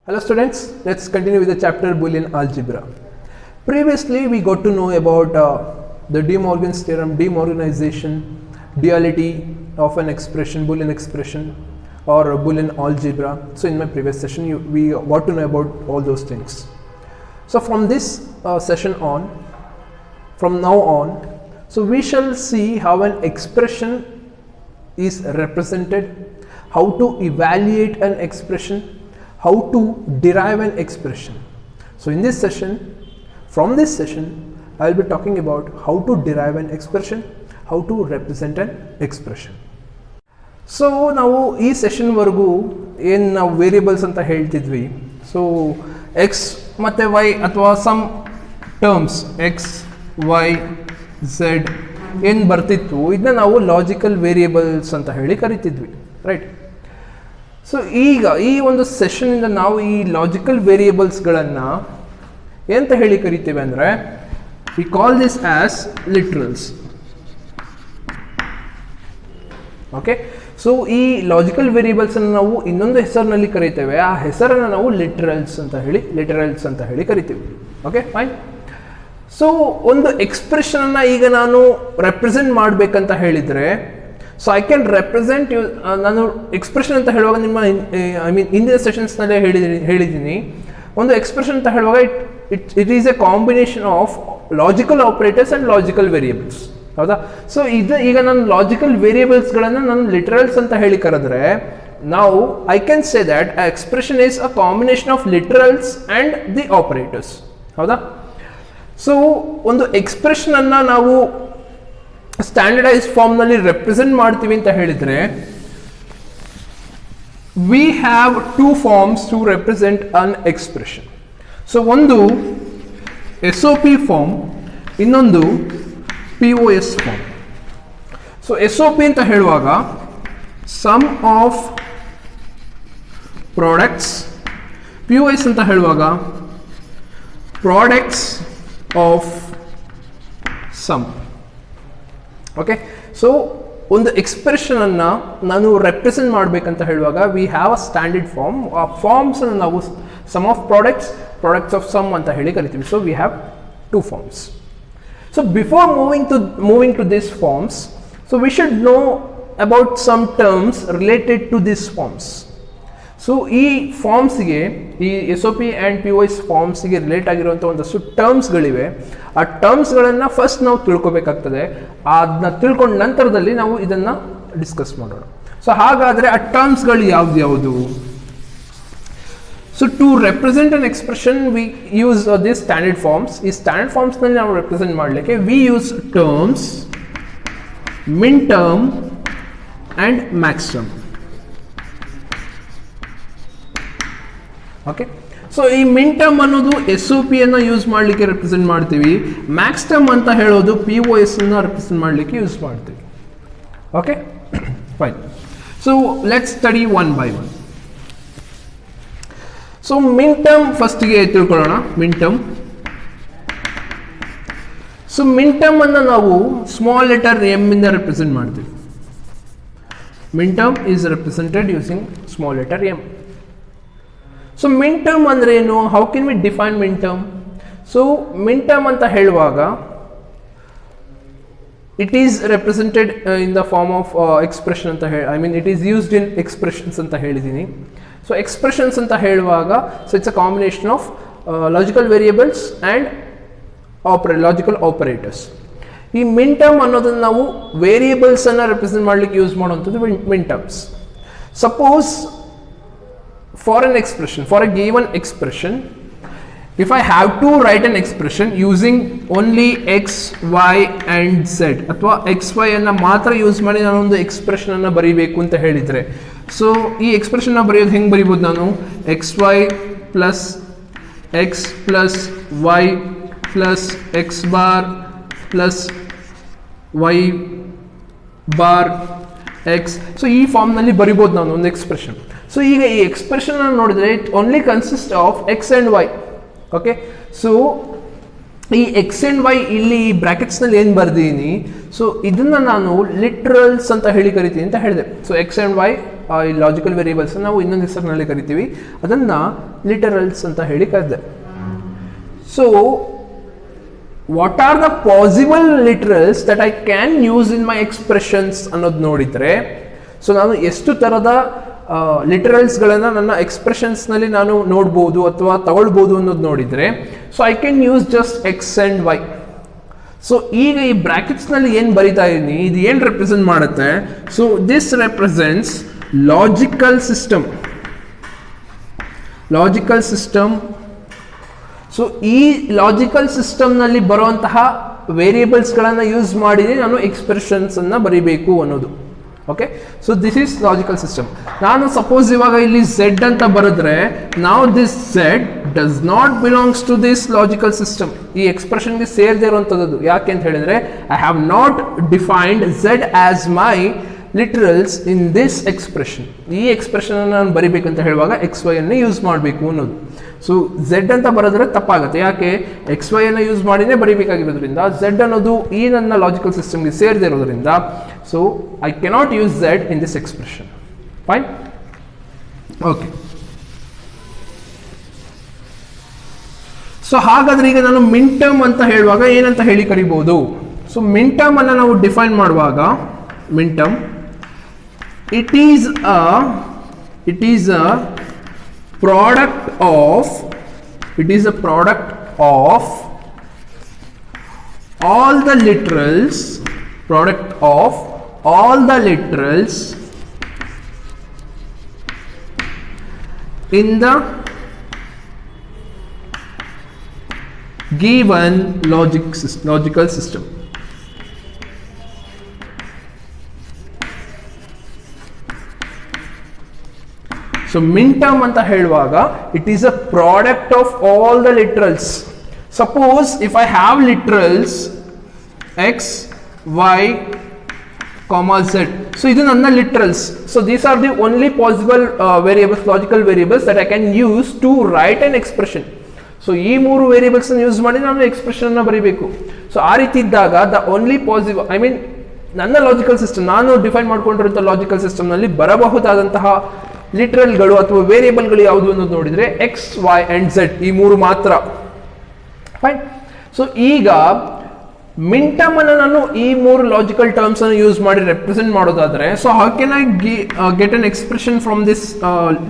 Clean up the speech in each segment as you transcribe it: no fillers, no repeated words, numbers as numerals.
Hello students, let's continue with the chapter Boolean algebra. Previously we got to know about the De Morgan's theorem, demorganization, duality of an expression, Boolean expression or Boolean algebra. So in my previous session we got to know about all those things. So from this session on, from now on, so we shall see how an expression is represented, how to evaluate an expression, how to derive an expression. So in this session, from this session, I will be talking about how to derive an expression, how to represent an expression. So ನಾವು ಈ session ವರೆಗೂ ಏನು ನಾವು variables ಅಂತ ಹೇಳ್ತಿದ್ವಿ, so x ಮತ್ತು y ಅಥವಾ some terms x y z ಏನು ಬರ್ತಿತ್ತು ಇದನ್ನ ನಾವು ಲಾಜಿಕಲ್ ವೇರಿಯಬಲ್ಸ್ ಅಂತ ಹೇಳಿ ಕರಿತಿದ್ವಿ, ರೈಟ್? ಸೊ ಈಗ ಈ ಒಂದು ಸೆಷನ್ನಿಂದ ನಾವು ಈ ಲಾಜಿಕಲ್ ವೇರಿಯಬಲ್ಸ್ಗಳನ್ನು ಏನಂತ ಹೇಳಿ ಕರಿತೇವೆ ಅಂದರೆ we call this as literals. Okay, so ಈ ಲಾಜಿಕಲ್ ವೇರಿಯಬಲ್ಸನ್ನು ನಾವು ಇನ್ನೊಂದು ಹೆಸರಿನಲ್ಲಿ ಕರಿತೇವೆ, ಆ ಹೆಸರನ್ನು ನಾವು ಲಿಟ್ರಲ್ಸ್ ಅಂತ ಹೇಳಿ ಕರಿತೀವಿ. Okay, fine. ಸೊ ಒಂದು ಎಕ್ಸ್ಪ್ರೆಷನನ್ನು ಈಗ ನಾನು ರೆಪ್ರೆಸೆಂಟ್ ಮಾಡಬೇಕಂತ ಹೇಳಿದರೆ, so I can represent you, ನಾನು ಎಕ್ಸ್ಪ್ರೆಷನ್ ಅಂತ ಹೇಳುವಾಗ ನಿಮ್ಮ ಐ ಮೀನ್ ಹಿಂದಿನ ಸೆಷನ್ಸ್ನಲ್ಲೇ ಹೇಳಿದ್ದೀನಿ, ಒಂದು ಎಕ್ಸ್ಪ್ರೆಷನ್ ಅಂತ ಹೇಳುವಾಗ it is A combination of logical operators and logical variables, ಹೌದಾ? ಸೊ ಈಗ ನಾನು ಲಾಜಿಕಲ್ ವೇರಿಯಬಲ್ಸ್ಗಳನ್ನು ನಾನು ಲಿಟ್ರಲ್ಸ್ ಅಂತ ಹೇಳಿ ಕರೆದ್ರೆ, ನಾವು I can say that a expression is a combination of literals and the operators, ಹೌದಾ? ಸೊ ಒಂದು ಎಕ್ಸ್ಪ್ರೆಷನನ್ನು ನಾವು ಸ್ಟ್ಯಾಂಡರ್ಡೈಸ್ ಫಾರ್ಮ್ನಲ್ಲಿ ರೆಪ್ರೆಸೆಂಟ್ ಮಾಡ್ತೀವಿ ಅಂತ ಹೇಳಿದರೆ, we have two forms to represent an expression. So ಒಂದು SOP ಫಾರ್ಮ್, ಇನ್ನೊಂದು POS ಫಾರ್ಮ್. ಸೊ SOP ಅಂತ ಹೇಳುವಾಗ ಸಮ್ ಆಫ್ ಪ್ರಾಡಕ್ಟ್ಸ್, POS ಅಂತ ಹೇಳುವಾಗ products of sum. Okay, so ಒಂದು ಎಕ್ಸ್ಪ್ರೆಷನನ್ನು ನಾನು ರೆಪ್ರೆಸೆಂಟ್ ಮಾಡಬೇಕಂತ ಹೇಳುವಾಗ we have a standard form. ಆ ಫಾರ್ಮ್ಸನ್ನು ನಾವು sum of products of sum ಅಂತ ಹೇಳಿ ಕರಿತೀವಿ. So we have two forms. So before moving to this forms, so we should know about some terms related to this forms. So ಈ ಫಾರ್ಮ್ಸ್ಗೆ, ಈ SOP and POS ಫಾರ್ಮ್ಸ್ಗೆ relate ಆಗಿರುವಂಥ ಒಂದಷ್ಟು ಟರ್ಮ್ಸ್ಗಳಿವೆ. ಆ ಟರ್ಮ್ಸ್ಗಳನ್ನು ಫಸ್ಟ್ ನಾವು ತಿಳ್ಕೊಬೇಕಾಗ್ತದೆ. ಅದನ್ನ ತಿಳ್ಕೊಂಡ ನಂತರದಲ್ಲಿ ನಾವು ಇದನ್ನು ಡಿಸ್ಕಸ್ ಮಾಡೋಣ. ಸೊ ಹಾಗಾದರೆ ಆ ಟರ್ಮ್ಸ್ಗಳು ಯಾವುದು? So to represent an expression we use this standard forms. ಈ ಸ್ಟ್ಯಾಂಡರ್ಡ್ ಫಾರ್ಮ್ಸ್ನಲ್ಲಿ ನಾವು ರೆಪ್ರೆಸೆಂಟ್ ಮಾಡಲಿಕ್ಕೆ we use terms, minterm and maxterm. Okay, so ಈ ಮಿನ್ ಟರ್ಮ್ ಅನ್ನೋದು SOP ಅನ್ನು ಯೂಸ್ ಮಾಡಲಿಕ್ಕೆ ರೆಪ್ರೆಸೆಂಟ್ ಮಾಡ್ತೀವಿ. ಮ್ಯಾಕ್ಸ್ ಟರ್ಮ್ ಅಂತ ಹೇಳೋದು POS ಅನ್ನು ರೆಪ್ರೆಸೆಂಟ್ ಮಾಡಲಿಕ್ಕೆ ಯೂಸ್ ಮಾಡ್ತೀವಿ. Okay, fine. So let's study one by one. So minterm ಫಸ್ಟಿಗೆ ತಿಳ್ಕೊಳ್ಳೋಣ. Minterm, so minterm ಅನ್ನು ನಾವು ಸ್ಮಾಲ್ ಲೆಟರ್ m ಇಂದ ರೆಪ್ರೆಸೆಂಟ್ ಮಾಡ್ತೀವಿ. Minterm is represented using small letter m. So minterm ಅಂದರೆ ಏನು? How can we define minterm? So minterm ಅಂತ ಹೇಳುವಾಗ it is represented in the form of expression ಅಂತ ಹೇಳಿ, I mean it is used in expressions ಅಂತ ಹೇಳಿದ್ದೀನಿ. So expressions ಅಂತ ಹೇಳುವಾಗ so it's a combination of logical variables and logical operators. ಈ ಮಿನ್ term ಅನ್ನೋದನ್ನು ನಾವು ವೇರಿಯಬಲ್ಸನ್ನು ರೆಪ್ರೆಸೆಂಟ್ ಮಾಡಲಿಕ್ಕೆ ಯೂಸ್ ಮಾಡುವಂಥದ್ದು minterms. Suppose for an expression, for a given expression, if I have to write an expression using only x, y and z, ಅಥವಾ x, y ಅನ್ನು ಮಾತ್ರ use ಮಾಡಿ ನಾನು ಒಂದು ಎಕ್ಸ್ಪ್ರೆಷನ್ ಅನ್ನು ಬರೀಬೇಕು ಅಂತ ಹೇಳಿದರೆ, ಸೊ ಈ ಎಕ್ಸ್ಪ್ರೆಷನ್ನ ಬರೆಯೋದು ಹೆಂಗೆ ಬರೀಬೋದು? ನಾನು xy plus x plus y plus x bar plus y bar x. So ಈ ಫಾರ್ಮ್ನಲ್ಲಿ ಬರಿಬೋದು ನಾನು ಒಂದು ಎಕ್ಸ್ಪ್ರೆಷನ್. ಸೊ ಈಗ ಈ ಎಕ್ಸ್ಪ್ರೆಷನ್ ಅನ್ನು ನೋಡಿದ್ರೆ it only consist of x and y. Okay, so ಈ ಎಕ್ಸ್ ಆ್ಯಂಡ್ ವೈ ಇಲ್ಲಿ ಬ್ರಾಕೆಟ್ಸ್ನಲ್ಲಿ ಏನು ಬರ್ದಿದ್ದೀನಿ, ಸೊ ಇದನ್ನು ನಾನು ಲಿಟ್ರಲ್ಸ್ ಅಂತ ಹೇಳಿ ಕರಿತೀನಿ ಅಂತ ಹೇಳಿದೆ. ಸೊ ಎಕ್ಸ್ ಆ್ಯಂಡ್ ವೈ ಈ ಲಾಜಿಕಲ್ ವೇರಿಯೇಬಲ್ಸ್ ನಾವು ಇನ್ನೊಂದು ಹೆಸರಿನಲ್ಲಿ ಕರಿತೀವಿ, ಅದನ್ನು ಲಿಟರಲ್ಸ್ ಅಂತ ಹೇಳಿ ಕರೆದೆ. So what are the possible literals that I can use in my expressions ಅನ್ನೋದು ನೋಡಿದರೆ, ಸೊ ನಾನು ಎಷ್ಟು ಥರದ ಲಿಟರಲ್ಸ್ಗಳನ್ನು ನನ್ನ ಎಕ್ಸ್ಪ್ರೆಷನ್ಸ್ನಲ್ಲಿ ನಾನು ನೋಡ್ಬೋದು ಅಥವಾ ತಗೊಳ್ಬೋದು ಅನ್ನೋದು ನೋಡಿದರೆ, so I can use just x and y. So ಈಗ ಈ ಬ್ರ್ಯಾಕೆಟ್ಸ್ನಲ್ಲಿ ಏನು ಬರಿತಾ ಇದ್ದೀನಿ, ಇದು ಏನು ರೆಪ್ರೆಸೆಂಟ್ ಮಾಡುತ್ತೆ? So this represents logical system. Logical system. So ಈ ಲಾಜಿಕಲ್ ಸಿಸ್ಟಮ್ನಲ್ಲಿ ಬರುವಂತಹ ವೇರಿಯೇಬಲ್ಸ್ಗಳನ್ನು ಯೂಸ್ ಮಾಡಿದರೆ ನಾನು ಎಕ್ಸ್ಪ್ರೆಷನ್ಸನ್ನು ಬರೀಬೇಕು ಅನ್ನೋದು. Okay, so this is logical system. ನಾನು ಸಪೋಸ್ ಇವಾಗ ಇಲ್ಲಿ ಝೆಡ್ ಅಂತ ಬರೆದ್ರೆ, ನಾವು this z does not belongs to this logical system. ಈ ಎಕ್ಸ್ಪ್ರೆಷನ್ಗೆ ಸೇರದೇ ಇರುವಂಥದ್ದು. ಯಾಕೆ ಅಂತ ಹೇಳಿದ್ರೆ, I have not defined z as my literals in this expression. ಈ ಎಕ್ಸ್ಪ್ರೆಷನ್ ನಾನು ಬರಿಬೇಕಂತ ಹೇಳುವಾಗ ಎಕ್ಸ್ ವೈ ಅನ್ನು ಯೂಸ್ ಮಾಡಬೇಕು ಅನ್ನೋದು. ಸೊ ಝೆಡ್ ಅಂತ ಬರೆದ್ರೆ ತಪ್ಪಾಗುತ್ತೆ. ಯಾಕೆ? ಎಕ್ಸ್ ವೈ ಅನ್ನು ಯೂಸ್ ಮಾಡಿನೇ ಬರೀಬೇಕಾಗಿರೋದ್ರಿಂದ, ಝೆಡ್ ಅನ್ನೋದು ಈ ನನ್ನ ಲಾಜಿಕಲ್ ಸಿಸ್ಟಮ್ಗೆ ಸೇರದೇ ಇರೋದ್ರಿಂದ, so I cannot use Z in this expression. Fine. Okay, so ಹಾಗಾದ್ರೆ ಈಗ ನಾನು ಮಿನ್ ಟರ್ಮ್ ಅಂತ ಹೇಳುವಾಗ ಏನಂತ ಹೇಳಿ ಕರಿಬಹುದು? ಸೊ ಮಿನ್ ಟರ್ಮ್ ಅನ್ನು ನಾವು ಡಿಫೈನ್ ಮಾಡುವಾಗ, ಮಿನ್ term it is a product of all the literals in the given logical system. So min term anta heluvaga, it is a product of all the literals. Suppose if I have literals x, y, comma z. So idu nanna literals. So these are the only possible variables, logical variables that I can use to write an expression. So ee mooru variables annu use ಮಾಡಿ ನಾನು expression ಅನ್ನು ಬರೀಬೇಕು. So ಆ ರೀತಿ ಇದ್ದಾಗ the only possible, I mean ನನ್ನ logical system, ನಾನು define ಮಾಡ್ಕೊಂಡಿರುವಂಥ logical ಸಿಸ್ಟಮ್ನಲ್ಲಿ ಬರಬಹುದಾದಂತಹ ಲಿಟ್ರಲ್ಗಳು ಅಥವಾ ವೇರಿಯೇಬಲ್ಗಳು ಯಾವುದು ಅನ್ನೋದು ನೋಡಿದರೆ ಎಕ್ಸ್, ವೈ ಆ್ಯಂಡ್ ಝೆಡ್, ಈ ಮೂರು ಮಾತ್ರ. ಫೈನ್. ಸೊ ಈಗ ಮಿನ್ ಟರ್ಮ್ ಅನ್ನು ನಾನು ಈ ಮೂರು ಲಾಜಿಕಲ್ ಟರ್ಮ್ಸ್ ಅನ್ನು ಯೂಸ್ ಮಾಡಿ ರೆಪ್ರೆಸೆಂಟ್ ಮಾಡೋದಾದ್ರೆ, so how can I get an expression from this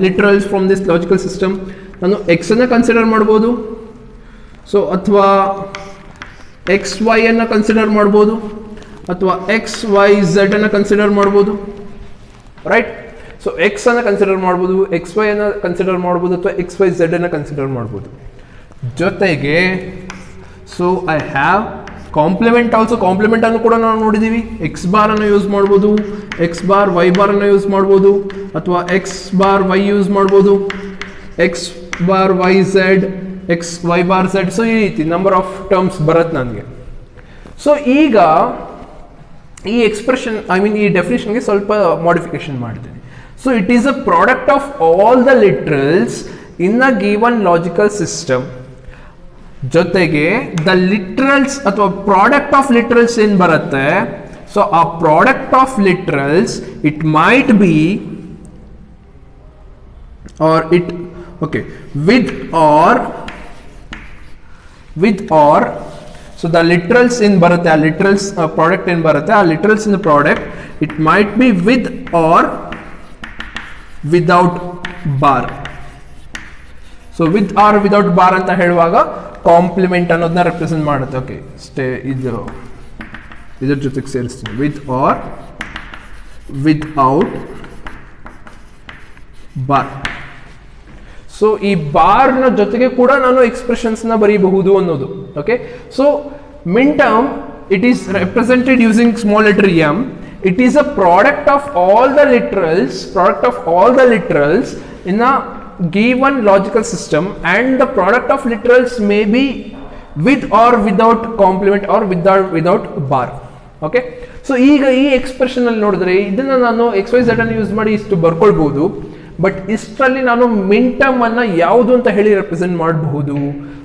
literals from this logical system? ನಾನು ಎಕ್ಸ್ ಅನ್ನು ಕನ್ಸಿಡರ್ ಮಾಡ್ಬೋದು, ಸೊ ಅಥವಾ ಎಕ್ಸ್ ವೈ ಅನ್ನು ಕನ್ಸಿಡರ್ ಮಾಡ್ಬೋದು, ಅಥವಾ ಎಕ್ಸ್ ವೈ ಝೆಡ್ ಅನ್ನು ಕನ್ಸಿಡರ್ ಮಾಡ್ಬೋದು. ರೈಟ್. ಸೊ ಎಕ್ಸ್ ಅನ್ನು ಕನ್ಸಿಡರ್ ಮಾಡ್ಬೋದು, ಎಕ್ಸ್ ವೈ ಅನ್ನು ಕನ್ಸಿಡರ್ ಮಾಡ್ಬೋದು, ಅಥವಾ ಎಕ್ಸ್ ವೈ ಝೆಡ್ ಅನ್ನು ಕನ್ಸಿಡರ್ ಮಾಡ್ಬೋದು. ಜೊತೆಗೆ so I have complement also. Complement ಅನ್ನು ಕೂಡ ನಾವು ನೋಡಿದ್ದೀವಿ. ಎಕ್ಸ್ ಬಾರ್ ಅನ್ನು ಯೂಸ್ ಮಾಡ್ಬೋದು, ಎಕ್ಸ್ ಬಾರ್ ವೈ ಬಾರ್ ಅನ್ನು ಯೂಸ್ ಮಾಡ್ಬೋದು, ಅಥವಾ ಎಕ್ಸ್ ಬಾರ್ ವೈ ಯೂಸ್ ಮಾಡ್ಬೋದು, x bar y z, x y bar z. So ಈ ರೀತಿ ನಂಬರ್ ಆಫ್ ಟರ್ಮ್ಸ್ ಬರುತ್ತೆ ನನಗೆ. ಸೊ ಈಗ ಈ ಎಕ್ಸ್ಪ್ರೆಷನ್, ಐ ಮೀನ್ ಈ ಡೆಫಿನೇಷನ್ಗೆ ಸ್ವಲ್ಪ ಮಾಡಿಫಿಕೇಶನ್ ಮಾಡ್ತೀನಿ. So it is a product of all the literals in a given logical system. ಜೊತೆಗೆ the literals ಅಥವಾ product of literals ಏನು ಬರುತ್ತೆ? So a product of literals, it might be or it, okay, with or so the literals in ಬರುತ್ತೆ, ಆ literals product ಏನು ಬರುತ್ತೆ, ಆ literals in the product, it might be with or without bar. So with or without bar ಅಂತ ಹೇಳುವಾಗ complement ಅನ್ನೋದನ್ನ represent ಮಾಡುತ್ತೆ. Okay, ಇದ್ರ ಜೊತೆಗೆ ಸೇರಿಸ್ತೀನಿ, with or without bar. So ಈ ಬಾರ್ನ ಜೊತೆಗೆ ಕೂಡ ನಾನು ಎಕ್ಸ್ಪ್ರೆಷನ್ಸ್ನ ಬರೀಬಹುದು ಅನ್ನೋದು. Okay, so minterm, it is represented using small letter m. It is a product of all the literals in a given logical system, and the product of literals may be with or without complement or without bar. Okay, so ಈಗ ಈ expression ಅಲ್ಲಿ ನೋಡಿದ್ರೆ ಇದನ್ನ ನಾನು X y z ಅನ್ನು use ಮಾಡಿ ಇಷ್ಟು ಬರ್ಕೊಳ್ಬಹುದು. But ಇಷ್ಟರಲ್ಲಿ ನಾನು ಮಿನ್ ಟರ್ಮ್ ಅನ್ನ ಯಾವುದು ಅಂತ ಹೇಳಿ ರೆಪ್ರೆಸೆಂಟ್ ಮಾಡಬಹುದು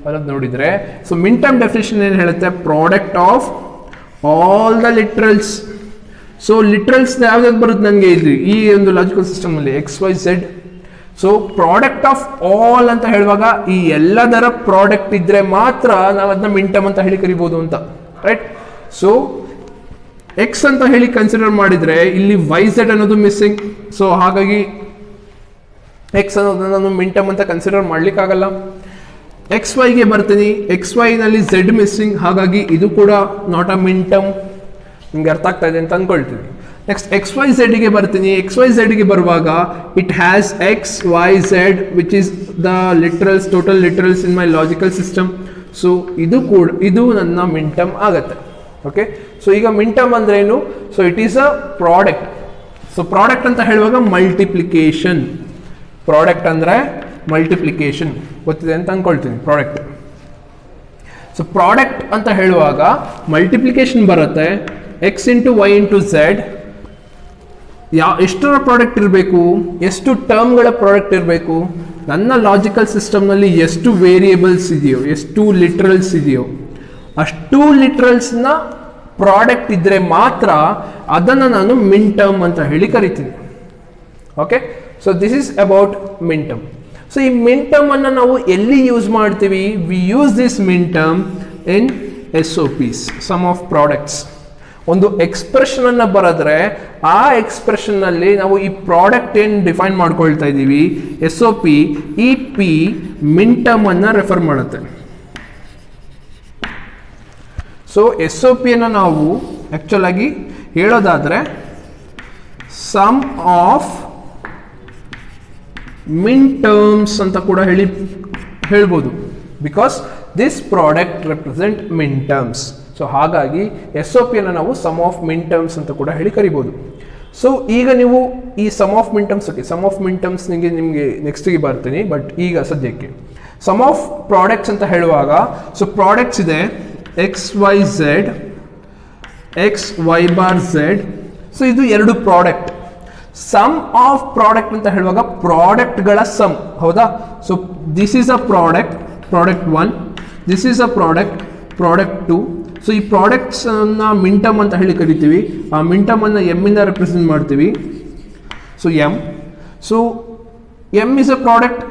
ಅನ್ನೋದು ನೋಡಿದ್ರೆ, ಸೊ ಮಿನ್ ಟರ್ಮ್ ಡೆಫಿನೇಷನ್ ಏನು ಹೇಳುತ್ತೆ? Product of all the literals. So literals ಯಾವ್ದಾದ್ರು ಬರುತ್ತೆ ನನಗೆ ಇಲ್ಲಿ ಈ ಒಂದು ಲಾಜಿಕಲ್ ಸಿಸ್ಟಮ್ ಅಲ್ಲಿ x y z. So product of all ಅಂತ ಹೇಳುವಾಗ ಈ ಎಲ್ಲದರ ಪ್ರಾಡಕ್ಟ್ ಇದ್ರೆ ಮಾತ್ರ ನಾವು ಅದನ್ನ ಮಿಂಟಮ್ ಅಂತ ಹೇಳಿ ಕರಿಬಹುದು ಅಂತ, ರೈಟ್. ಸೊ ಎಕ್ಸ್ ಅಂತ ಹೇಳಿ ಕನ್ಸಿಡರ್ ಮಾಡಿದ್ರೆ ಇಲ್ಲಿ ವೈ ಝೆಡ್ ಅನ್ನೋದು ಮಿಸ್ಸಿಂಗ್. ಸೊ ಹಾಗಾಗಿ ಎಕ್ಸ್ ಅನ್ನೋದನ್ನ ನಾನು ಮಿಂಟಮ್ ಅಂತ ಕನ್ಸಿಡರ್ ಮಾಡ್ಲಿಕ್ಕಾಗಲ್ಲ. ಎಕ್ಸ್ ವೈಗೆ ಬರ್ತೀನಿ, ಎಕ್ಸ್ ವೈ ನಲ್ಲಿ ಝೆಡ್ ಮಿಸ್ಸಿಂಗ್, ಹಾಗಾಗಿ ಇದು ಕೂಡ ನಾಟ್ ಅ ಮಿಂಟಮ್. ನಿಮ್ಗೆ ಅರ್ಥ ಆಗ್ತಾ ಇದೆ ಅಂತ ಅನ್ಕೊಳ್ತೀನಿ. ನೆಕ್ಸ್ಟ್ ಎಕ್ಸ್ ವೈ ಝೆಡ್ಗೆ ಬರ್ತೀನಿ. ಎಕ್ಸ್ ವೈ ಝೆಡ್ಗೆ ಬರುವಾಗ it has x y z which is the literals, total literals in my logical system. So ಇದು ನನ್ನ ಮಿಂಟಮ್ ಆಗತ್ತೆ. ಓಕೆ, ಸೊ ಈಗ ಮಿಂಟಮ್ ಅಂದ್ರೆ ಏನು? So it is a product. So product ಅಂತ ಹೇಳುವಾಗ ಮಲ್ಟಿಪ್ಲಿಕೇಶನ್. ಪ್ರಾಡಕ್ಟ್ ಅಂದ್ರೆ ಮಲ್ಟಿಪ್ಲಿಕೇಶನ್, ಗೊತ್ತಿದೆ ಅಂತ ಅನ್ಕೊಳ್ತೀನಿ. ಪ್ರಾಡಕ್ಟ್, ಸೊ ಪ್ರಾಡಕ್ಟ್ ಅಂತ ಹೇಳುವಾಗ ಮಲ್ಟಿಪ್ಲಿಕೇಶನ್ ಬರುತ್ತೆ. X into y into z ಎಷ್ಟರ ಪ್ರಾಡಕ್ಟ್ ಇರಬೇಕು, ಎಷ್ಟು ಟರ್ಮ್ಗಳ ಪ್ರಾಡಕ್ಟ್ ಇರಬೇಕು. ನನ್ನ ಲಾಜಿಕಲ್ ಸಿಸ್ಟಮ್ನಲ್ಲಿ ಎಷ್ಟು ವೇರಿಯೇಬಲ್ಸ್ ಇದೆಯೋ, ಎಷ್ಟು ಲಿಟ್ರಲ್ಸ್ ಇದೆಯೋ, ಅಷ್ಟು ಲಿಟ್ರಲ್ಸ್ನ ಪ್ರಾಡಕ್ಟ್ ಇದ್ರೆ ಮಾತ್ರ ಅದನ್ನು ನಾನು ಮಿಂಟಮ್ ಅಂತ ಹೇಳಿ ಕರಿತೀನಿ. Okay, so this is about minterm. So ಈ ಮಿಂಟಮ್ ಅನ್ನು ನಾವು ಎಲ್ಲಿ ಯೂಸ್ ಮಾಡ್ತೀವಿ? We use this minterm in SOPs, sum of products. ಒಂದು ಎಕ್ಸ್ಪ್ರೆಷನ್ ಅನ್ನ ಬರೆದ್ರೆ ಆ ಎಕ್ಸ್ಪ್ರೆಷನ್ ನಲ್ಲಿ ನಾವು ಈ ಪ್ರಾಡಕ್ಟ್ ಏನ್ ಡಿಫೈನ್ ಮಾಡ್ಕೊಳ್ತಾ ಇದ್ದೀವಿ SOP, ಈ ಪಿ ಮಿಂಟಮ್ ಅನ್ನ ರೆಫರ್ ಮಾಡುತ್ತೆ. ಸೊ SOP ಅನ್ನ ನಾವು ಆಕ್ಚುಲ್ ಆಗಿ ಹೇಳೋದಾದ್ರೆ ಸಮ್ ಆಫ್ ಮಿನ್ ಟರ್ಮ್ಸ್ ಅಂತ ಕೂಡ ಹೇಳ್ಬೋದು, because this product represent minterms. So ಹಾಗಾಗಿ SOP ಅನ್ನು ನಾವು ಸಮ್ ಆಫ್ ಮಿನ್ ಟರ್ಮ್ಸ್ ಅಂತ ಕೂಡ ಹೇಳಿ ಕರಿಬೋದು. ಸೊ ಈಗ ನೀವು ಈ sum of minterms, sum of minterms ನಿಮಗೆ ನೆಕ್ಸ್ಟ್ಗೆ ಬರ್ತೀನಿ, ಬಟ್ ಈಗ ಸದ್ಯಕ್ಕೆ ಸಮ್ ಆಫ್ ಪ್ರಾಡಕ್ಟ್ಸ್ ಅಂತ ಹೇಳುವಾಗ, ಸೊ ಪ್ರಾಡಕ್ಟ್ಸ್ ಇದೆ x y z, x y bar z. So ಇದು ಎರಡು ಪ್ರಾಡಕ್ಟ್. ಸಮ್ ಆಫ್ ಪ್ರಾಡಕ್ಟ್ ಅಂತ ಹೇಳುವಾಗ ಪ್ರಾಡಕ್ಟ್ಗಳ ಸಮ್, ಹೌದಾ? So this is a product, product 1, this is a product, product 2. So ಈ ಪ್ರಾಡಕ್ಟ್ಸ್ ಅನ್ನ ಮಿಂಟಮ್ ಅಂತ ಹೇಳಿ ಕರಿತೀವಿ. ಆ ಮಿಂಟಮ್ ಅನ್ನ ಎಮ್ ಇಂದ ರೆಪ್ರೆಸೆಂಟ್ ಮಾಡ್ತೀವಿ. So m, so m is a product.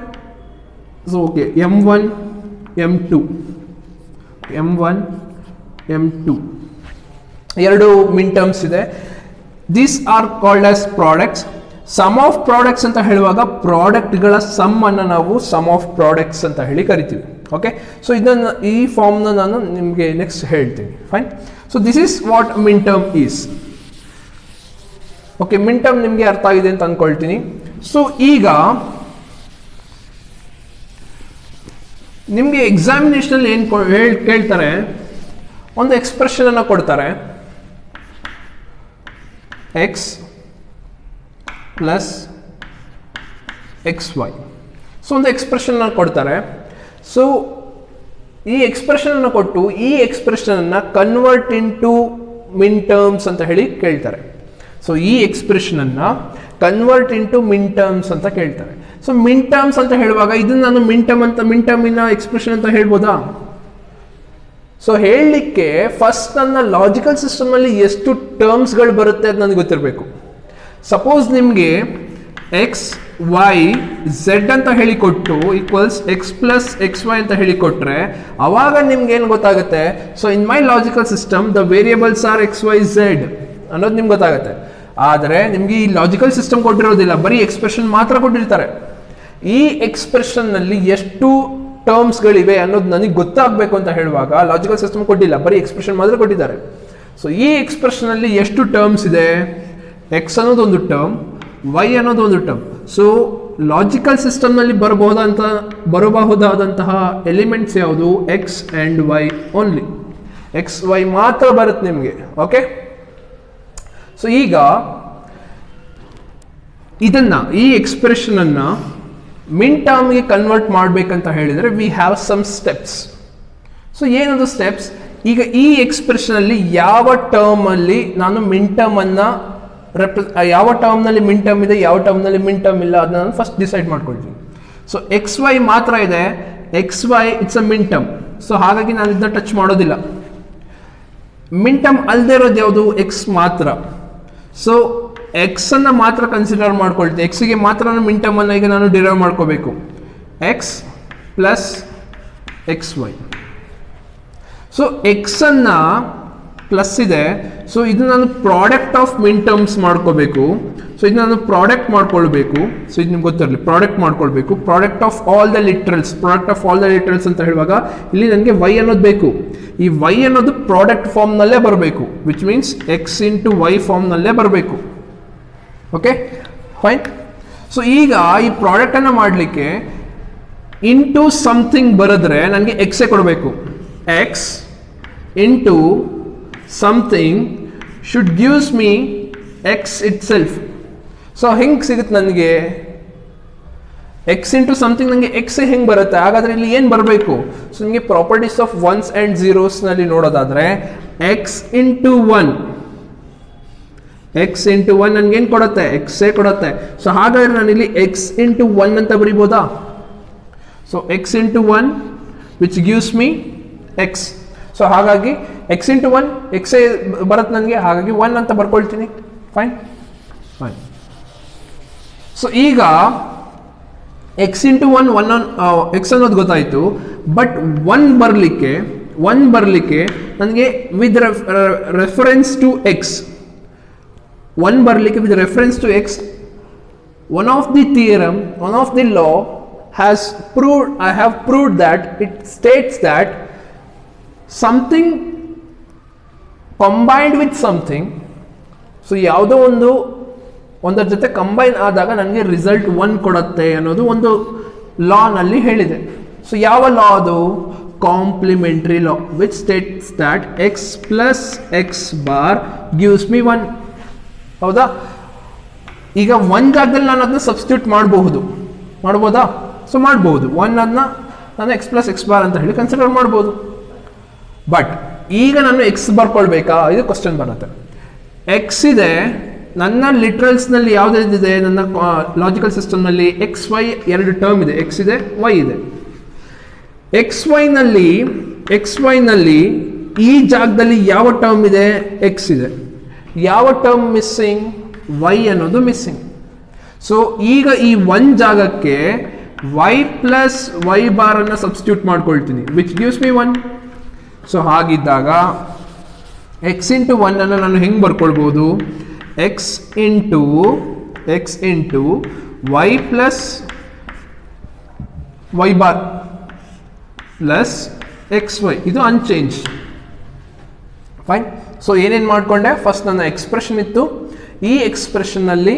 So okay, M1, M2, M1, M2 ಎರಡು ಮಿಂಟಮ್ಸ್ ಇದೆ. These are called as products. Sum of products ಅಂತ ಹೇಳುವಾಗ ಪ್ರಾಡಕ್ಟ್ಗಳ ಸಮ್ ಅನ್ನು ನಾವು ಸಮ್ ಆಫ್ ಪ್ರಾಡಕ್ಟ್ಸ್ ಅಂತ ಹೇಳಿ ಕರಿತೀವಿ. ಓಕೆ, ಸೊ ಇದನ್ನು ಈ ಫಾರ್ಮ್ನ ನಾನು ನಿಮಗೆ ನೆಕ್ಸ್ಟ್ ಹೇಳ್ತೀನಿ. Fine. So this is what minterm is. Okay, minterm ನಿಮಗೆ ಅರ್ಥ ಆಗಿದೆ ಅಂತ ಅನ್ಕೊಳ್ತೀನಿ. ಸೊ ಈಗ ನಿಮಗೆ ಎಕ್ಸಾಮಿನೇಷನ್ ಏನು ಕೇಳ್ತಾರೆ, ಒಂದು ಎಕ್ಸ್ಪ್ರೆಷನ್ ಅನ್ನು ಕೊಡ್ತಾರೆ, x plus x y. So ಒಂದು ಎಕ್ಸ್ಪ್ರೆಷನ್ ಕೊಡ್ತಾರೆ. ಸೊ ಈ ಎಕ್ಸ್ಪ್ರೆಷನ್ ಅನ್ನು ಕೊಟ್ಟು ಈ ಎಕ್ಸ್ಪ್ರೆಷನ್ ಅನ್ನ ಕನ್ವರ್ಟ್ ಇಂಟು ಮಿನ್ ಟರ್ಮ್ಸ್ ಅಂತ ಹೇಳಿ ಕೇಳ್ತಾರೆ. ಸೊ ಈ ಎಕ್ಸ್ಪ್ರೆಷನ್ ಅನ್ನ ಕನ್ವರ್ಟ್ ಇಂಟು ಮಿನ್ ಟರ್ಮ್ಸ್ ಅಂತ ಕೇಳ್ತಾರೆ. ಸೊ ಮಿನ್ ಟರ್ಮ್ಸ್ ಅಂತ ಹೇಳುವಾಗ ಇದನ್ನ ನಾನು ಮಿನ್ ಟರ್ಮಿನ ಎಕ್ಸ್ಪ್ರೆಷನ್ ಅಂತ ಹೇಳ್ಬೋದಾ? ಸೊ ಹೇಳಲಿಕ್ಕೆ ಫಸ್ಟ್ ನನ್ನ ಲಾಜಿಕಲ್ ಸಿಸ್ಟಮ್ ಅಲ್ಲಿ ಎಷ್ಟು ಟರ್ಮ್ಸ್ಗಳು ಬರುತ್ತೆ ಅದು ನನಗೆ ಗೊತ್ತಿರಬೇಕು. ಸಪೋಸ್ ನಿಮಗೆ ಎಕ್ಸ್ ವೈ ಝೆಡ್ ಅಂತ ಹೇಳಿಕೊಟ್ಟು equals x plus x y ಅಂತ ಹೇಳಿಕೊಟ್ರೆ ಅವಾಗ ನಿಮ್ಗೆ ಏನು ಗೊತ್ತಾಗುತ್ತೆ? So in my logical system the variables are x y z ಅನ್ನೋದು ನಿಮ್ಗೆ ಗೊತ್ತಾಗುತ್ತೆ. ಆದರೆ ನಿಮಗೆ ಈ ಲಾಜಿಕಲ್ ಸಿಸ್ಟಮ್ ಕೊಟ್ಟಿರೋದಿಲ್ಲ, ಬರೀ ಎಕ್ಸ್ಪ್ರೆಷನ್ ಮಾತ್ರ ಕೊಟ್ಟಿರ್ತಾರೆ. ಈ ಎಕ್ಸ್ಪ್ರೆಷನ್ ನಲ್ಲಿ ಎಷ್ಟು ಟರ್ಮ್ಸ್ಗಳಿವೆ ಅನ್ನೋದು ನನಗೆ ಗೊತ್ತಾಗಬೇಕು ಅಂತ ಹೇಳುವಾಗ ಲಾಜಿಕಲ್ ಸಿಸ್ಟಮ್ ಕೊಟ್ಟಿಲ್ಲ, ಬರೀ ಎಕ್ಸ್ಪ್ರೆಷನ್ ಮಾತ್ರ ಕೊಟ್ಟಿದ್ದಾರೆ. ಸೊ ಈ ಎಕ್ಸ್ಪ್ರೆಷನ್ ಅಲ್ಲಿ ಎಷ್ಟು ಟರ್ಮ್ಸ್ ಇದೆ? ಎಕ್ಸ್ ಅನ್ನೋದು ಒಂದು ಟರ್ಮ್, ವೈ ಅನ್ನೋದು ಒಂದು ಟರ್ಮ್. ಸೊ ಲಾಜಿಕಲ್ ಸಿಸ್ಟಮ್ ನಲ್ಲಿ ಬರಬಹುದಾದಂತಹ ಎಲಿಮೆಂಟ್ಸ್ ಯಾವುದು? X and y only. X y ಮಾತ್ರ ಬರುತ್ತೆ ನಿಮಗೆ. ಓಕೆ, ಸೊ ಈಗ ಇದನ್ನ ಈ ಎಕ್ಸ್ಪ್ರೆಷನ್ ಅನ್ನ ಮಿನ್ ಟರ್ಮ್ಗೆ ಕನ್ವರ್ಟ್ ಮಾಡಬೇಕಂತ ಹೇಳಿದರೆ we have some steps. So ಏನದು ಸ್ಟೆಪ್ಸ್? ಈಗ ಈ ಎಕ್ಸ್ಪ್ರೆಷನ್ ಅಲ್ಲಿ ಯಾವ ಟರ್ಮ್ ಅಲ್ಲಿ ನಾನು ಮಿನ್ ಟರ್ಮ್ ಅನ್ನ ಯಾವ ಟರ್ಮ್ ನಲ್ಲಿ ಮಿನ್ ಟರ್ಮ್ ಇದೆ, ಯಾವ ಟರ್ಮ್ ನಲ್ಲಿ ಮಿನ್ ಟರ್ಮ್ ಇಲ್ಲ ಅದನ್ನ ನಾನು ಫಸ್ಟ್ ಡಿಸೈಡ್ ಮಾಡ್ಕೊಳ್ತೀನಿ. ಸೊ ಎಕ್ಸ್ ವೈ ಮಾತ್ರ ಇದೆ, x y it's a minterm. So ಹಾಗಾಗಿ ನಾನು ಇದನ್ನ ಟಚ್ ಮಾಡೋದಿಲ್ಲ. ಮಿನ್ ಟರ್ಮ್ ಅಲ್ಲದೆ ಇರೋದು ಯಾವುದು? ಎಕ್ಸ್ ಮಾತ್ರ. ಸೊ ಎಕ್ಸ್ ಅನ್ನು ಮಾತ್ರ ಕನ್ಸಿಡರ್ ಮಾಡ್ಕೊಳ್ತೀನಿ, ಎಕ್ಸ್ಗೆ ಮಾತ್ರ ಮಿನ್ ಟರ್ಮ್ ಅನ್ನು ಈಗ ನಾನು ಡಿರೈವ್ ಮಾಡ್ಕೋಬೇಕು. X plus x y. So x ಅನ್ನ ಪ್ಲಸ್ ಇದೆ, ಸೊ ಇದು ನಾನು ಪ್ರಾಡಕ್ಟ್ ಆಫ್ ಮಿನ್ ಟರ್ಮ್ಸ್ ಮಾಡ್ಕೋಬೇಕು. ಸೊ ಇದು ನಾನು ಪ್ರಾಡಕ್ಟ್ ಮಾಡ್ಕೊಳ್ಬೇಕು. ಸೊ ಇದು ನಿಮ್ಗೆ ಗೊತ್ತಿರಲಿ, ಪ್ರಾಡಕ್ಟ್ ಮಾಡ್ಕೊಳ್ಬೇಕು. Product of all the literals, product of all the literals ಅಂತ ಹೇಳುವಾಗ ಇಲ್ಲಿ ನನಗೆ ವೈ ಅನ್ನೋದು ಬೇಕು. ಈ ವೈ ಅನ್ನೋದು ಪ್ರಾಡಕ್ಟ್ ಫಾರ್ಮ್ನಲ್ಲೇ ಬರಬೇಕು, which means x into y ಫಾರ್ಮ್ನಲ್ಲೇ ಬರಬೇಕು. Okay fine. ಸೊ ಈಗ ಈ ಪ್ರಾಡಕ್ಟನ್ನು ಮಾಡಲಿಕ್ಕೆ ಇಂಟು ಸಮಥಿಂಗ್ ಬರೆದ್ರೆ ನನಗೆ ಎಕ್ಸೇ ಕೊಡಬೇಕು. X into something should gives me X it self. So ಹೆಂಗೆ ಸಿಗುತ್ತೆ ನನಗೆ ಎಕ್ಸ್ ಇಂಟು ಸಮಥಿಂಗ್, ನನಗೆ ಎಕ್ಸೇ ಹೆಂಗೆ ಬರುತ್ತೆ? ಹಾಗಾದ್ರೆ ಇಲ್ಲಿ ಏನು ಬರಬೇಕು? ಸೊ ನಿಮಗೆ ಪ್ರಾಪರ್ಟೀಸ್ ಆಫ್ ಒನ್ಸ್ ಆ್ಯಂಡ್ ಝೀರೋಸ್ನಲ್ಲಿ ನೋಡೋದಾದ್ರೆ X into one, X into one ನನಗೇನು ಕೊಡುತ್ತೆ? ಎಕ್ಸೇ ಕೊಡುತ್ತೆ. ಸೊ ಹಾಗಾದ್ರೆ ನಾನು ಇಲ್ಲಿ ಎಕ್ಸ್ ಇಂಟು ಒನ್ ಅಂತ ಬರಿಬೋದಾ? So x into one which gives me x. So ಹಾಗಾಗಿ ಎಕ್ಸ್ ಇಂಟು ಒನ್ ಎಕ್ಸೇ ಬರುತ್ತೆ ನನಗೆ, ಹಾಗಾಗಿ ಒನ್ ಅಂತ ಬರ್ಕೊಳ್ತೀನಿ. Fine fine. ಸೊ ಈಗ ಎಕ್ಸ್ ಇಂಟು ಒನ್ ಎಕ್ಸ್ ಅನ್ನೋದು ಗೊತ್ತಾಯಿತು. ಬಟ್ ಒನ್ ಬರಲಿಕ್ಕೆ ನನಗೆ with reference to x, one ಬರಲಿಕ್ಕೆ with reference to x, one of the theorem, one of the law has proved, I have proved that it states that something combined with something, so ಯಾವುದೋ ಒಂದರ ಜೊತೆ combine ಆದಾಗ ನನಗೆ result one ಕೊಡುತ್ತೆ ಅನ್ನೋದು ಒಂದು ಲಾನಲ್ಲಿ ಹೇಳಿದೆ. ಸೊ ಯಾವ ಲಾ ಅದು? Complementary law, which states that x plus x bar gives me one. ಹೌದಾ? ಈಗ ಒಂದು ಜಾಗದಲ್ಲಿ ನಾನು ಅದನ್ನ ಸಬ್ಸ್ಟಿಟ್ಯೂಟ್ ಮಾಡ್ಬೋದಾ? ಸೊ ಮಾಡ್ಬೋದು. ಒನ್ ಅದನ್ನ ನಾನು ಎಕ್ಸ್ ಪ್ಲಸ್ ಎಕ್ಸ್ ಬಾರ್ ಅಂತ ಹೇಳಿ ಕನ್ಸಿಡರ್ ಮಾಡ್ಬೋದು. ಬಟ್ ಈಗ ನಾನು ಎಕ್ಸ್ ಬರ್ಕೊಳ್ಬೇಕಾ? ಇದು ಕ್ವಶನ್ ಬರುತ್ತೆ. ಎಕ್ಸ್ ಇದೆ ನನ್ನ ಲಿಟ್ರಲ್ಸ್ನಲ್ಲಿ, ಯಾವುದಿದೆ ನನ್ನ ಲಾಜಿಕಲ್ ಸಿಸ್ಟಮ್ನಲ್ಲಿ ಎಕ್ಸ್ ವೈ ಎರಡು ಟರ್ಮ್ ಇದೆ, ಎಕ್ಸ್ ಇದೆ ವೈ ಇದೆ. ಎಕ್ಸ್ ವೈನಲ್ಲಿ ಈ ಜಾಗದಲ್ಲಿ ಯಾವ ಟರ್ಮ್ ಇದೆ? ಎಕ್ಸ್ ಇದೆ. ಯಾವ ಟರ್ಮ್ ಮಿಸ್ಸಿಂಗ್? ವೈ ಅನ್ನೋದು ಮಿಸ್ಸಿಂಗ್. ಸೊ ಈಗ ಈ ಒನ್ ಜಾಗಕ್ಕೆ ವೈ ಪ್ಲಸ್ ವೈ ಬಾರ್ ಅನ್ನು ಸಬ್ಸ್ಟಿಟ್ಯೂಟ್ ಮಾಡ್ಕೊಳ್ತೀನಿ, which gives me one. So ಹಾಗಿದ್ದಾಗ ಎಕ್ಸ್ ಇಂಟು ಒನ್ ಅನ್ನು ನಾನು ಹೆಂಗೆ ಬರ್ಕೊಳ್ಬೋದು? X into y plus y bar plus x y, ಇದು ಅನ್ಚೇಂಜ್. ಫೈನ್. ಸೊ ಏನೇನು ಮಾಡಿಕೊಂಡೆ? ಫಸ್ಟ್ ನನ್ನ ಎಕ್ಸ್ಪ್ರೆಷನ್ ಇತ್ತು, ಈ ಎಕ್ಸ್ಪ್ರೆಷನ್ನಲ್ಲಿ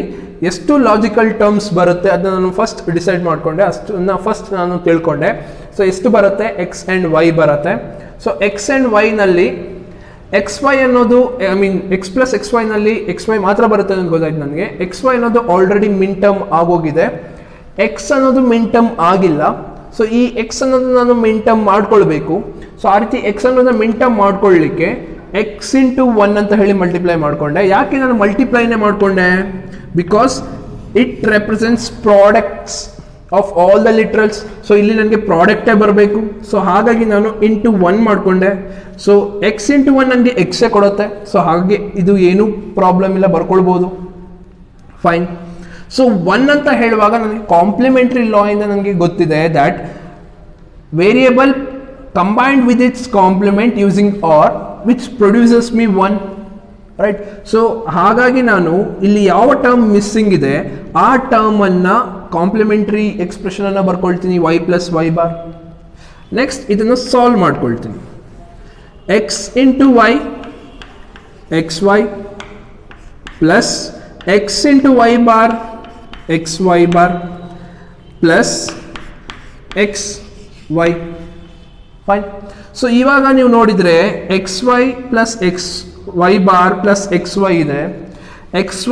ಎಷ್ಟು ಲಾಜಿಕಲ್ ಟರ್ಮ್ಸ್ ಬರುತ್ತೆ ಅದನ್ನ ನಾನು ಫಸ್ಟ್ ಡಿಸೈಡ್ ಮಾಡಿಕೊಂಡೆ, ಅಷ್ಟನ್ನ ಫಸ್ಟ್ ನಾನು ತಿಳ್ಕೊಂಡೆ. ಸೊ ಎಷ್ಟು ಬರುತ್ತೆ? ಎಕ್ಸ್ ಆ್ಯಂಡ್ ವೈ ಬರುತ್ತೆ. ಸೊ ಎಕ್ಸ್ ಆ್ಯಂಡ್ ವೈನಲ್ಲಿ ಎಕ್ಸ್ ವೈ ಅನ್ನೋದು, I mean x plus x ವೈನಲ್ಲಿ ಎಕ್ಸ್ ವೈ ಮಾತ್ರ ಬರುತ್ತೆ ಅನ್ನೋದು ಗೊತ್ತಾಯ್ತು ನನಗೆ. ಎಕ್ಸ್ ವೈ ಅನ್ನೋದು ಆಲ್ರೆಡಿ ಮಿನ್ ಟರ್ಮ್ ಆಗೋಗಿದೆ, ಎಕ್ಸ್ ಅನ್ನೋದು ಮಿನ್ ಟರ್ಮ್ ಆಗಿಲ್ಲ. ಸೊ ಈ ಎಕ್ಸ್ ಅನ್ನೋದು ನಾನು ಮಿನ್ ಟರ್ಮ್ ಮಾಡ್ಕೊಳ್ಬೇಕು. ಸೊ ಆ ರೀತಿ ಎಕ್ಸ್ ಅನ್ನೋದನ್ನ ಮಿನ್ ಟರ್ಮ್ ಮಾಡ್ಕೊಳ್ಳಿಕ್ಕೆ ಎಕ್ಸ್ ಇಂಟು ಒನ್ ಅಂತ ಹೇಳಿ ಮಲ್ಟಿಪ್ಲೈ ಮಾಡಿಕೊಂಡೆ. ಯಾಕೆ ನಾನು ಮಲ್ಟಿಪ್ಲೈನೇ ಮಾಡಿಕೊಂಡೆ? Because it represents products of all the literals. So ಇಲ್ಲಿ ನನಗೆ ಪ್ರಾಡಕ್ಟೇ ಬರಬೇಕು. ಸೊ ಹಾಗಾಗಿ ನಾನು ಇಂಟು ಒನ್ ಮಾಡಿಕೊಂಡೆ. ಸೊ ಎಕ್ಸ್ ಇಂಟು ಒನ್ ನನಗೆ ಎಕ್ಸೇ ಕೊಡುತ್ತೆ. ಸೊ ಹಾಗೆ ಇದು ಏನು ಪ್ರಾಬ್ಲಮ್ ಇಲ್ಲ, ಬರ್ಕೊಳ್ಬೋದು. ಫೈನ್. ಸೊ ಒನ್ ಅಂತ ಹೇಳುವಾಗ ನನಗೆ ಕಾಂಪ್ಲಿಮೆಂಟ್ರಿ ಲಾ ಇಂದ ನನಗೆ ಗೊತ್ತಿದೆ that variable combined with its complement using or which produces me one. Right. So ಹಾಗಾಗಿ ನಾನು ಇಲ್ಲಿ ಯಾವ ಟರ್ಮ್ ಮಿಸ್ಸಿಂಗ್ ಇದೆ ಆ ಟರ್ಮನ್ನು ಕಾಂಪ್ಲಿಮೆಂಟ್ರಿ ಎಕ್ಸ್ಪ್ರೆಷನ್ ಅನ್ನು ಬರ್ಕೊಳ್ತೀನಿ, y plus y bar. Next ಇದನ್ನು ಸಾಲ್ವ್ ಮಾಡ್ಕೊಳ್ತೀನಿ. X into y x y plus x into y bar x y bar plus x y. Fine. So ಇವಾಗ ನೀವು ನೋಡಿದರೆ x y plus x y bar plus x y ಇದೆ. X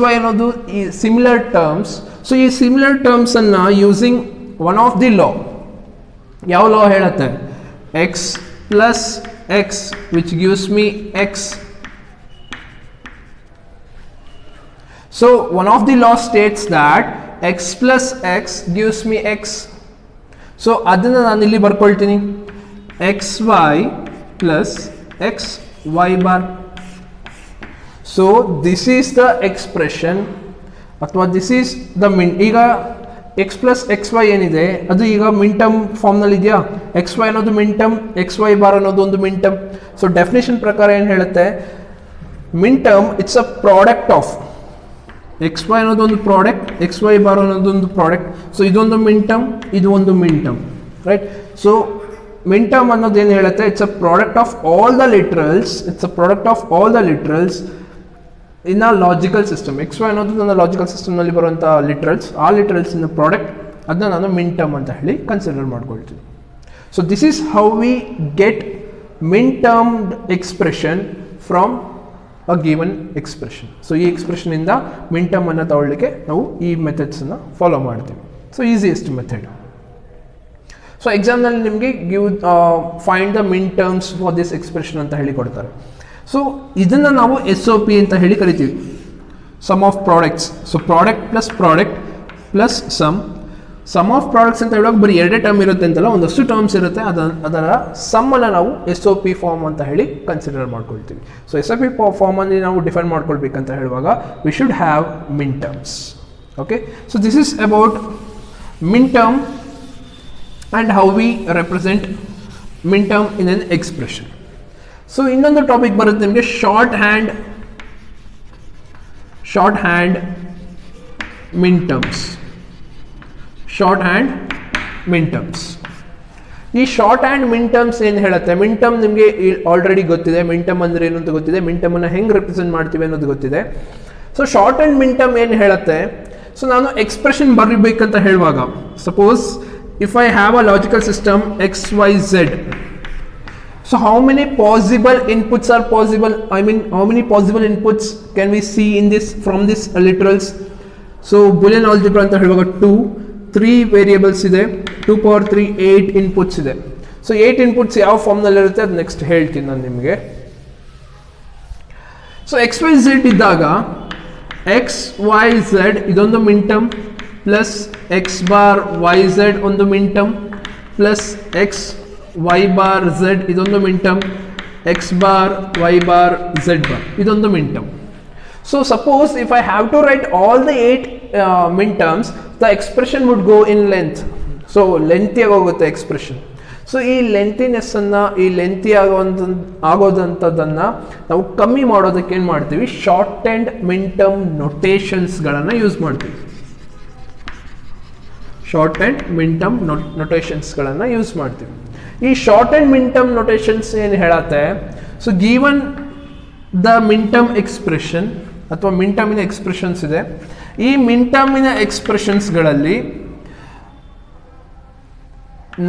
y ಅನ್ನೋದು ಈ similar terms. So ಈ similar terms ಅನ್ನು using one of the law, ಯಾವ law ಹೇಳುತ್ತೆ? X plus x which gives me x. So one of the law states that x plus x gives me x. So ಅದನ್ನು ನಾನು ಇಲ್ಲಿ ಬರ್ಕೊಳ್ತೀನಿ, x y plus x y bar. So this is the expression ಅಥವಾ this is the ಈಗ x plus x y ಏನಿದೆ ಅದು ಈಗ ಮಿನ್ term ಫಾರ್ಮ್ನಲ್ಲಿ ಇದೆಯಾ. ಎಕ್ಸ್ ವೈ ಅನ್ನೋದು minterm, x y bar ಅನ್ನೋದು ಒಂದು ಮಿನ್ ಟರ್ಮ್. ಸೊ ಡೆಫಿನೇಷನ್ ಪ್ರಕಾರ ಏನು ಹೇಳುತ್ತೆ, minterm it's a product of x y ಅನ್ನೋದು ಒಂದು ಪ್ರಾಡಕ್ಟ್, ಎಕ್ಸ್ ವೈ ಬಾರ್ ಅನ್ನೋದು ಒಂದು ಪ್ರಾಡಕ್ಟ್. ಸೊ ಇದೊಂದು ಮಿನ್ ಟರ್ಮ್, ಇದು ಒಂದು minterm, right. So minterm ಅನ್ನೋದು ಏನು ಹೇಳುತ್ತೆ, it's a product of all the literals, it's a product of all the literals in a logical system. X y ಅನ್ನೋದು ನನ್ನ ಲಾಜಿಕಲ್ ಸಿಸ್ಟಮ್ನಲ್ಲಿ ಬರುವಂಥ ಲಿಟ್ರಲ್ಸ್, ಆ ಲಿಟ್ರಲ್ಸ್ ಇನ್ ಪ್ರಾಡಕ್ಟ್, ಅದನ್ನ ನಾನು ಮಿನ್ ಟರ್ಮ್ ಅಂತ ಹೇಳಿ ಕನ್ಸಿಡರ್ ಮಾಡ್ಕೊಳ್ತೀನಿ. So this is how we get minterm expression from a given expression. So ಈ ಎಕ್ಸ್ಪ್ರೆಷನಿಂದ ಮಿನ್ ಟರ್ಮ್ ಅನ್ನು ತಗೊಳ್ಳಿಕ್ಕೆ ನಾವು ಈ ಮೆಥಡ್ಸನ್ನು ಫಾಲೋ ಮಾಡ್ತೀವಿ. So easiest method. ಸೊ ಎಕ್ಸಾಮ್ನಲ್ಲಿ ನಿಮಗೆ find the minterms for this expression ಅಂತ ಹೇಳಿ ಕೊಡ್ತಾರೆ. ಸೊ ಇದನ್ನು ನಾವು SOP ಅಂತ ಹೇಳಿ ಕರಿತೀವಿ, sum of products. So product plus sum of products ಅಂತ ಹೇಳುವಾಗ ಬರೀ ಎರಡೇ ಟರ್ಮ್ ಇರುತ್ತೆ ಅಂತಲ್ಲ, ಒಂದಷ್ಟು ಟರ್ಮ್ಸ್ ಇರುತ್ತೆ, ಅದರ ಸಮ್ಮನ್ನು ನಾವು SOP ಫಾರ್ಮ್ ಅಂತ ಹೇಳಿ ಕನ್ಸಿಡರ್ ಮಾಡ್ಕೊಳ್ತೀವಿ. ಸೊ SOP ಫಾರ್ಮಲ್ಲಿ ನಾವು ಡಿಫೈನ್ ಮಾಡ್ಕೊಳ್ಬೇಕಂತ ಹೇಳುವಾಗ we should have minterms. Okay, so this is about minterm and how we represent minterm in an expression. So ಇನ್ನೊಂದು ಟಾಪಿಕ್ ಬರುತ್ತೆ ನಿಮಗೆ, ಶಾರ್ಟ್ ಹ್ಯಾಂಡ್ ಮಿನ್ ಟರ್ಮ್ಸ್. ಈ shorthand minterms ಏನು ಹೇಳುತ್ತೆ, minterm ನಿಮಗೆ already ಗೊತ್ತಿದೆ, ಮಿನ್ term ಅಂದರೆ ಏನು ಅಂತ ಗೊತ್ತಿದೆ, ಮಿನ್ ಟರ್ಮ್ ಅನ್ನು ಹೆಂಗೆ ರೆಪ್ರೆಸೆಂಟ್ ಮಾಡ್ತೀವಿ ಅನ್ನೋದು ಗೊತ್ತಿದೆ. ಸೊ ಶಾರ್ಟ್ ಹ್ಯಾಂಡ್ ಮಿನ್ ಟರ್ಮ್ ಏನು ಹೇಳುತ್ತೆ, ಸೊ ನಾನು ಎಕ್ಸ್ಪ್ರೆಷನ್ ಬರೀಬೇಕಂತ ಹೇಳುವಾಗ, suppose if I have a logical system XYZ. So how many possible inputs are possible? I mean, how many possible inputs can we see in this from this literals? So Boolean algebra anta heluvaga 3 variables ide, 2 power 3 8 inputs ide. So 8 inputs ಯಾವ form ನಲ್ಲಿ ಇರುತ್ತೆ ಅದು next ಹೇಳ್ತೀನಿ ನಾನು ನಿಮಗೆ. So XYZ ಇದ್ದಾಗ XYZ ಇದೊಂದು minterm plus X bar YZ ಒಂದು minterm plus X y bar z ಇದೊಂದು minterm, x bar y bar z bar ಇದೊಂದು minterm. So suppose if I have to write all the 8 minterms, the expression would go in length. So ಲೆಂತಿಯಾಗಿ ಹೋಗುತ್ತೆ expression. So ಈ ಲೆಂತಿನೆಸ್ಸನ್ನು, ಈ lengthy ಆಗೋದಂಥದ್ದನ್ನು ನಾವು ಕಮ್ಮಿ ಮಾಡೋದಕ್ಕೆ ಏನು ಮಾಡ್ತೀವಿ, ಶಾರ್ಟ್ ಆ್ಯಂಡ್ ಮಿನ್ ಟರ್ಮ್ ನೊಟೇಷನ್ಸ್ಗಳನ್ನು ಯೂಸ್ ಮಾಡ್ತೀವಿ. ಶಾರ್ಟ್ ಆ್ಯಂಡ್ ಮಿನ್ ಟರ್ಮ್ ನೊಟೇಷನ್ಸ್ಗಳನ್ನು ಯೂಸ್ ಮಾಡ್ತೀವಿ. ಈ shorthand minterm notations ಏನು ಹೇಳುತ್ತೆ, so given the minterm expression ಅಥವಾ ಮಿನ್ ಟರ್ಮಿನ ಎಕ್ಸ್ಪ್ರೆಷನ್ಸ್ ಇದೆ, ಈ ಮಿನ್ ಟರ್ಮಿನ ಎಕ್ಸ್ಪ್ರೆಷನ್ಸ್ಗಳಲ್ಲಿ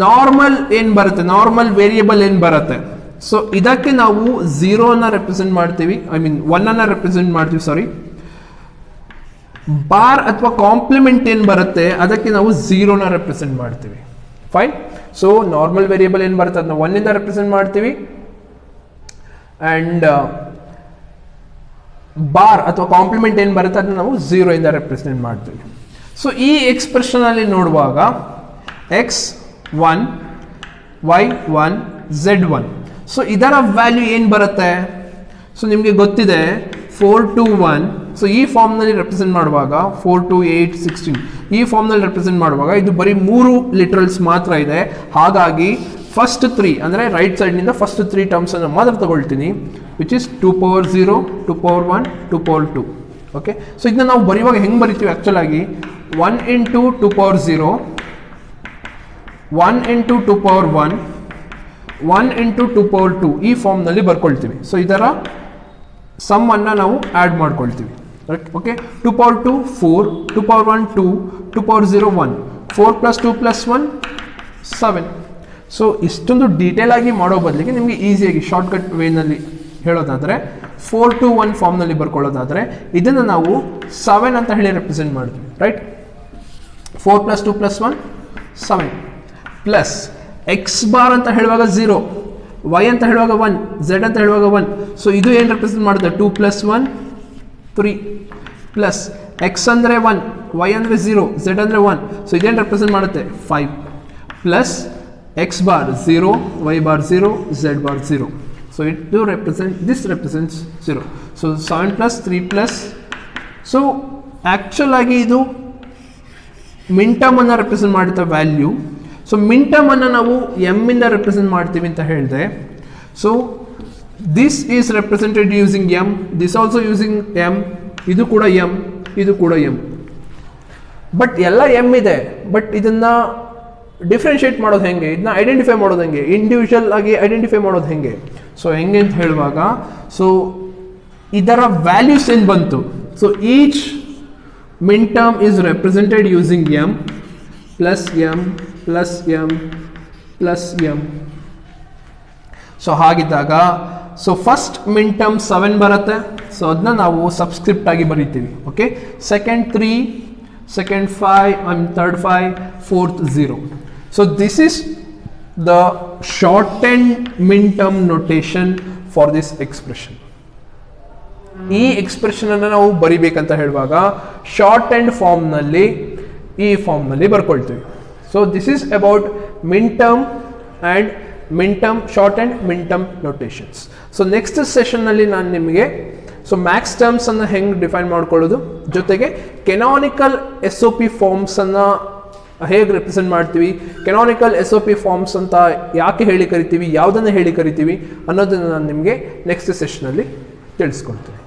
ನಾರ್ಮಲ್ ಏನು ಬರುತ್ತೆ, ನಾರ್ಮಲ್ ವೇರಿಯೇಬಲ್ ಏನು ಬರುತ್ತೆ, ಸೊ ಇದಕ್ಕೆ ನಾವು 0 ರೆಪ್ರೆಸೆಂಟ್ ಮಾಡ್ತೀವಿ, ಐ ಮೀನ್ 1 ರೆಪ್ರೆಸೆಂಟ್ ಮಾಡ್ತೀವಿ, ಸಾರಿ. ಬಾರ್ ಅಥವಾ ಕಾಂಪ್ಲಿಮೆಂಟ್ ಏನು ಬರುತ್ತೆ ಅದಕ್ಕೆ ನಾವು 0 ರೆಪ್ರೆಸೆಂಟ್ ಮಾಡ್ತೀವಿ. ಫೈನ್. ಸೊ ನಾರ್ಮಲ್ ವೇರಿಯೇಬಲ್ ಏನು ಬರುತ್ತೆ ಅದನ್ನ 1 ರೆಪ್ರೆಸೆಂಟ್ ಮಾಡ್ತೀವಿ, ಆ್ಯಂಡ್ ಬಾರ್ ಅಥವಾ ಕಾಂಪ್ಲಿಮೆಂಟ್ ಏನು ಬರುತ್ತೆ ಅದನ್ನ ನಾವು 0 ರೆಪ್ರೆಸೆಂಟ್ ಮಾಡ್ತೀವಿ. ಸೊ ಈ ಎಕ್ಸ್ಪ್ರೆಷನಲ್ಲಿ ನೋಡುವಾಗ x1 y1 z1, ಸೊ ಇದರ ವ್ಯಾಲ್ಯೂ ಏನು ಬರುತ್ತೆ, ಸೊ ನಿಮಗೆ ಗೊತ್ತಿದೆ 4 to 1. ಸೊ ಈ ಫಾರ್ಮ್ನಲ್ಲಿ ರೆಪ್ರೆಸೆಂಟ್ ಮಾಡುವಾಗ 4 to 8 16 ಈ ಫಾರ್ಮ್ನಲ್ಲಿ ರೆಪ್ರೆಸೆಂಟ್ ಮಾಡುವಾಗ ಇದು ಬರೀ 3 ಲಿಟ್ರಲ್ಸ್ ಮಾತ್ರ ಇದೆ. ಹಾಗಾಗಿ ಫಸ್ಟ್ 3 ಅಂದರೆ ರೈಟ್ ಸೈಡ್ನಿಂದ ಫಸ್ಟ್ 3 ಟರ್ಮ್ಸನ್ನು ಮಾತ್ರ ತಗೊಳ್ತೀನಿ, which is 2 power 0, 2 power 1, 2 power 2. Okay, so ಇದನ್ನ ನಾವು ಬರೆಯುವಾಗ ಹೆಂಗೆ ಬರಿತೀವಿ ಆ್ಯಕ್ಚುಲ್ ಆಗಿ, 1 into 2 power 0, 1 into 2 power 1, 1 into 2 power 2 ಈ ಫಾರ್ಮ್ನಲ್ಲಿ ಬರ್ಕೊಳ್ತೀವಿ. ಸೊ ಇದರ ಸಮ್ಮನ್ನು ನಾವು ಆ್ಯಡ್ ಮಾಡ್ಕೊಳ್ತೀವಿ. Okay, 2 power 2 4, 2 power 1 2, 2 power 0 1, 4 plus 2 plus 1 7. So ಇಷ್ಟೊಂದು ಡೀಟೇಲ್ ಆಗಿ ಮಾಡೋ ಬದಲಿಗೆ ನಿಮಗೆ ಈಸಿಯಾಗಿ ಶಾರ್ಟ್ಕಟ್ ವೇನಲ್ಲಿ ಹೇಳೋದಾದರೆ 4 to 1 ಫಾರ್ಮ್ನಲ್ಲಿ ಬರ್ಕೊಳ್ಳೋದಾದರೆ ಇದನ್ನು ನಾವು 7 ಅಂತ ಹೇಳಿ ರೆಪ್ರೆಸೆಂಟ್ ಮಾಡ್ತೀವಿ, right. 4 plus 2 plus 1 7 plus x bar ಅಂತ ಹೇಳುವಾಗ 0, y ಅಂತ ಹೇಳುವಾಗ 1, z ಅಂತ ಹೇಳುವಾಗ 1. ಸೊ ಇದು ಏನು ರೆಪ್ರೆಸೆಂಟ್ ಮಾಡುತ್ತೆ, 2 plus 1 3 ಪ್ಲಸ್ x ಅಂದರೆ 1, y ಅಂದರೆ 0, z ಅಂದರೆ 1. ಸೊ ಇದೇನು ರೆಪ್ರೆಸೆಂಟ್ ಮಾಡುತ್ತೆ 5 plus x bar 0, y bar 0, z bar 0. So it do represent, this represents 0. So 7 plus 3 plus. So actual ಆಗಿ ಇದು ಮಿನ್ ಟರ್ಮ್ ಅನ್ನು ರೆಪ್ರೆಸೆಂಟ್ ಮಾಡುತ್ತಾ ವ್ಯಾಲ್ಯೂ. ಸೊ ಮಿನ್ ಟರ್ಮ್ ಅನ್ನು ನಾವು ಎಮ್ ಇಂದ ರೆಪ್ರೆಸೆಂಟ್ ಮಾಡ್ತೀವಿ ಅಂತ ಹೇಳಿದೆ. So this is represented using M, this also using M, ಇದು ಕೂಡ ಎಮ್, ಇದು ಕೂಡ ಎಮ್. ಬಟ್ ಎಲ್ಲ ಎಮ್ ಇದೆ, ಬಟ್ ಇದನ್ನ ಡಿಫ್ರೆನ್ಶಿಯೇಟ್ ಮಾಡೋದು ಹೆಂಗೆ, ಇದನ್ನ ಐಡೆಂಟಿಫೈ ಮಾಡೋದು ಹೆಂಗೆ, ಇಂಡಿವಿಜುವಲ್ ಆಗಿ ಐಡೆಂಟಿಫೈ ಮಾಡೋದು ಹೆಂಗೆ. ಸೊ ಹೆಂಗೆ ಅಂತ ಹೇಳುವಾಗ, ಸೊ ಇದರ ವ್ಯಾಲ್ಯೂಸ್ ಏನು ಬಂತು. So each minterm is represented using m plus m plus m plus m. So ಹಾಗಿದ್ದಾಗ ಸೊ ಫಸ್ಟ್ ಮಿನ್ ಟರ್ಮ್ 7 ಬರುತ್ತೆ. ಸೊ ಅದನ್ನ ನಾವು ಸಬ್ಸ್ಕ್ರಿಪ್ಟ್ ಆಗಿ ಬರೀತೀವಿ. Okay, second 3, second 5 and third 5, fourth 0. So this is the shortened min-term notation for this expression. ಈ expression ಅನ್ನು ನಾವು ಬರಿಬೇಕಂತ ಹೇಳುವಾಗ ಶಾರ್ಟ್ ಅಂಡ್ ಫಾರ್ಮ್ ನಲ್ಲಿ ಈ ಫಾರ್ಮ್ ನಲ್ಲಿ ಬರ್ಕೊಳ್ತೀವಿ. So this is about minterm and minterm, shorthand minterm notations. So next session ನಲ್ಲಿ ನಾನು ನಿಮಗೆ ಸೊ ಮ್ಯಾಕ್ಸ್ ಟರ್ಮ್ಸ್ ಅನ್ನು ಹೆಂಗೆ ಡಿಫೈನ್ ಮಾಡ್ಕೊಳ್ಳೋದು, ಜೊತೆಗೆ ಕೆನಾನಿಕಲ್ SOP ಫಾರ್ಮ್ಸ್ ಅನ್ನು ಹೇಗೆ ರೆಪ್ರೆಸೆಂಟ್ ಮಾಡ್ತೀವಿ, ಕೆನಾನಿಕಲ್ SOP ಫಾರ್ಮ್ಸ್ ಅಂತ ಯಾಕೆ ಹೇಳಿ ಕರಿತೀವಿ, ಯಾವುದನ್ನು ಹೇಳಿ ಕರಿತೀವಿ ಅನ್ನೋದನ್ನು ನಾನು ನಿಮಗೆ ನೆಕ್ಸ್ಟ್ ಸೆಷನಲ್ಲಿ ತಿಳಿಸ್ಕೊಡ್ತೀನಿ.